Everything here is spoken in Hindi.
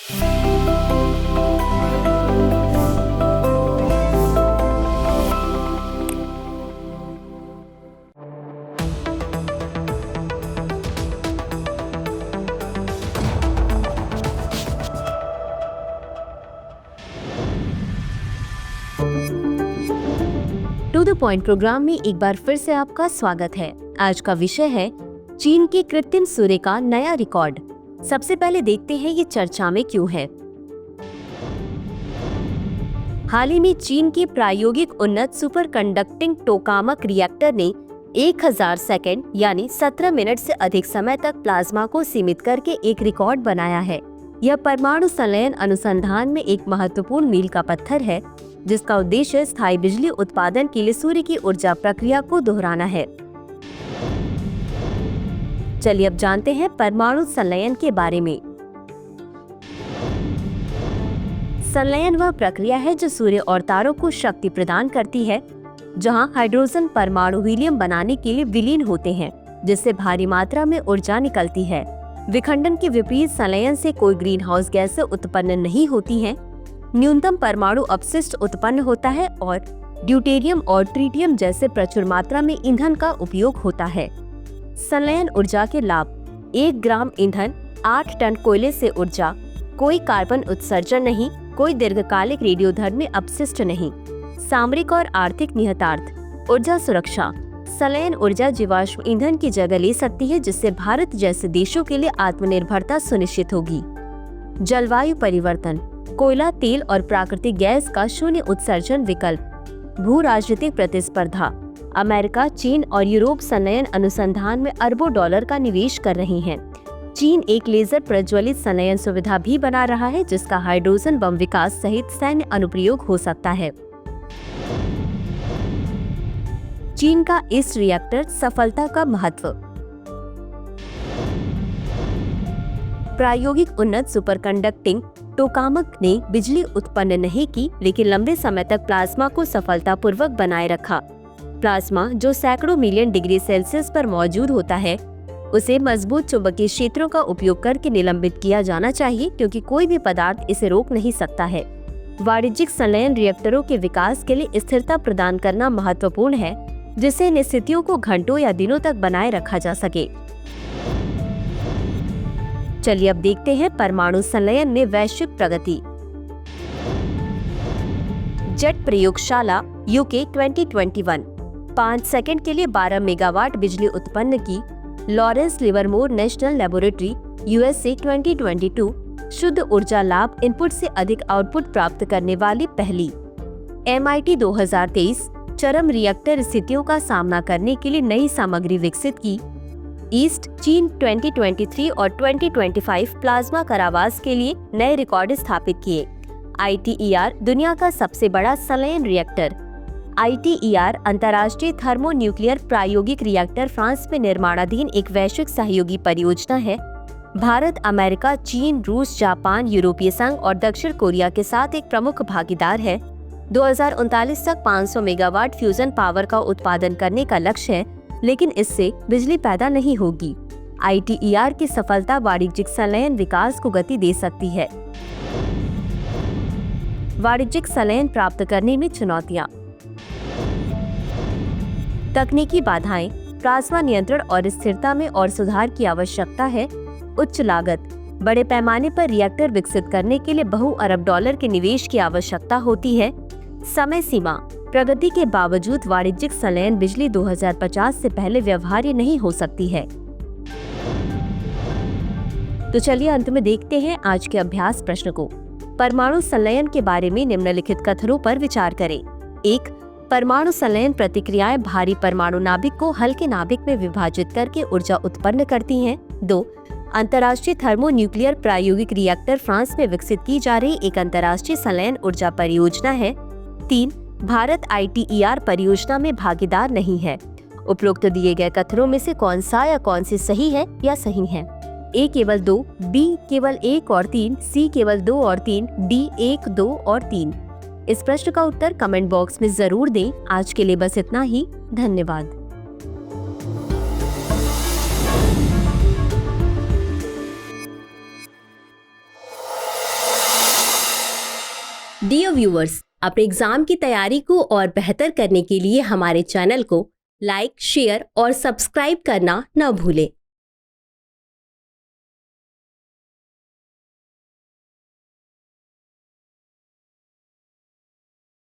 टू द पॉइंट प्रोग्राम में एक बार फिर से आपका स्वागत है। आज का विषय है चीन के कृत्रिम सूर्य का नया रिकॉर्ड। सबसे पहले देखते हैं ये चर्चा में क्यों है। हाल ही में चीन के प्रायोगिक उन्नत सुपर कंडक्टिंग टोकामक रिएक्टर ने 1000 सेकेंड यानी 17 मिनट से अधिक समय तक प्लाज्मा को सीमित करके एक रिकॉर्ड बनाया है। यह परमाणु संलयन अनुसंधान में एक महत्वपूर्ण मील का पत्थर है, जिसका उद्देश्य स्थायी बिजली उत्पादन के लिए सूर्य की ऊर्जा प्रक्रिया को दोहराना है। चलिए अब जानते हैं परमाणु संलयन के बारे में। संलयन वह प्रक्रिया है जो सूर्य और तारों को शक्ति प्रदान करती है, जहां हाइड्रोजन परमाणु हीलियम बनाने के लिए विलीन होते हैं, जिससे भारी मात्रा में ऊर्जा निकलती है। विखंडन के विपरीत संलयन से कोई ग्रीन हाउस गैसें उत्पन्न नहीं होती हैं। न्यूनतम परमाणु अपशिष्ट उत्पन्न होता है और ड्यूटेरियम और ट्रिटियम जैसे प्रचुर मात्रा में ईंधन का उपयोग होता है। संलयन ऊर्जा के लाभ: 1 ग्राम ईंधन, 8 टन कोयले से ऊर्जा, कोई कार्बन उत्सर्जन नहीं, कोई दीर्घकालिक रेडियोधर्मी अपशिष्ट नहीं। सामरिक और आर्थिक निहितार्थ: ऊर्जा सुरक्षा: संलयन ऊर्जा जीवाश्म ईंधन की जगह ले सकती है, जिससे भारत जैसे देशों के लिए आत्मनिर्भरता सुनिश्चित होगी। जलवायु परिवर्तन: कोयला, तेल और प्राकृतिक गैस का शून्य उत्सर्जन विकल्प। भू राजनीतिक प्रतिस्पर्धा: अमेरिका, चीन और यूरोप संलयन अनुसंधान में अरबों डॉलर का निवेश कर रहे हैं। चीन एक लेजर प्रज्वलित संलयन सुविधा भी बना रहा है, जिसका हाइड्रोजन बम विकास सहित सैन्य अनुप्रयोग हो सकता है। चीन का इस रिएक्टर सफलता का महत्व: प्रायोगिक उन्नत सुपरकंडक्टिंग टोकामक ने बिजली उत्पन्न नहीं की, लेकिन लंबे समय तक प्लाज्मा को सफलतापूर्वक बनाए रखा। प्लाज्मा, जो सैकड़ों मिलियन डिग्री सेल्सियस पर मौजूद होता है, उसे मजबूत चुंबकीय क्षेत्रों का उपयोग करके निलंबित किया जाना चाहिए, क्योंकि कोई भी पदार्थ इसे रोक नहीं सकता है। वाणिज्यिक संलयन रिएक्टरों के विकास के लिए स्थिरता प्रदान करना महत्वपूर्ण है, जिससे इन स्थितियों को घंटों या दिनों तक बनाए रखा जा सके। चलिए अब देखते हैं परमाणु संलयन में वैश्विक प्रगति। जेट प्रयोगशाला यूके 2021 5 सेकंड के लिए 12 मेगावाट बिजली उत्पन्न की। Lawrence Livermore national laboratory USA 2022 शुद्ध ऊर्जा लाभ इनपुट से अधिक आउटपुट प्राप्त करने वाली पहली। MIT 2023 चरम रिएक्टर स्थितियों का सामना करने के लिए नई सामग्री विकसित की। ईस्ट चीन 2023 और 2025 प्लाज्मा कारावास के लिए नए रिकॉर्ड स्थापित किए। ITER दुनिया का सबसे बड़ा संलयन रिएक्टर। ITER अंतर्राष्ट्रीय थर्मोन्यूक्लियर प्रायोगिक रिएक्टर फ्रांस में निर्माणाधीन एक वैश्विक सहयोगी परियोजना है। भारत, अमेरिका, चीन, रूस, जापान, यूरोपीय संघ और दक्षिण कोरिया के साथ एक प्रमुख भागीदार है। 2039 तक 500 मेगावाट फ्यूजन पावर का उत्पादन करने का लक्ष्य है, लेकिन इससे बिजली पैदा नहीं होगी। ITER की सफलता वाणिज्यिक संलयन विकास को गति दे सकती है। वाणिज्यिक संलयन प्राप्त करने में चुनौतियां: तकनीकी बाधाएं, प्लाज्मा नियंत्रण और स्थिरता में और सुधार की आवश्यकता है। उच्च लागत: बड़े पैमाने पर रिएक्टर विकसित करने के लिए बहु अरब डॉलर के निवेश की आवश्यकता होती है। समय सीमा: प्रगति के बावजूद वाणिज्यिक संलयन बिजली 2050 से पहले व्यवहार्य नहीं हो सकती है। तो चलिए अंत में देखते हैं आज के अभ्यास प्रश्न को। परमाणु संलयन के बारे में निम्नलिखित कथनों पर विचार करें। 1. परमाणु संलयन प्रक्रियाएं भारी परमाणु नाभिक को हल्के नाभिक में विभाजित करके ऊर्जा उत्पन्न करती हैं। 2. अंतर्राष्ट्रीय थर्मोन्यूक्लियर प्रायोगिक रिएक्टर फ्रांस में विकसित की जा रही एक अंतर्राष्ट्रीय संलयन ऊर्जा परियोजना है। 3. भारत ITER परियोजना में भागीदार नहीं है। उपरोक्त दिए गए कथनों में से कौन सा या कौन सी सही है या सही है? A केवल 2, B केवल 1 और 3, C केवल 2 और 3, D 1, 2 और 3। इस प्रश्न का उत्तर कमेंट बॉक्स में जरूर दें। आज के लिए बस इतना ही। धन्यवाद। डियर व्यूअर्स, अपने एग्जाम की तैयारी को और बेहतर करने के लिए हमारे चैनल को लाइक, शेयर और सब्सक्राइब करना न भूलें।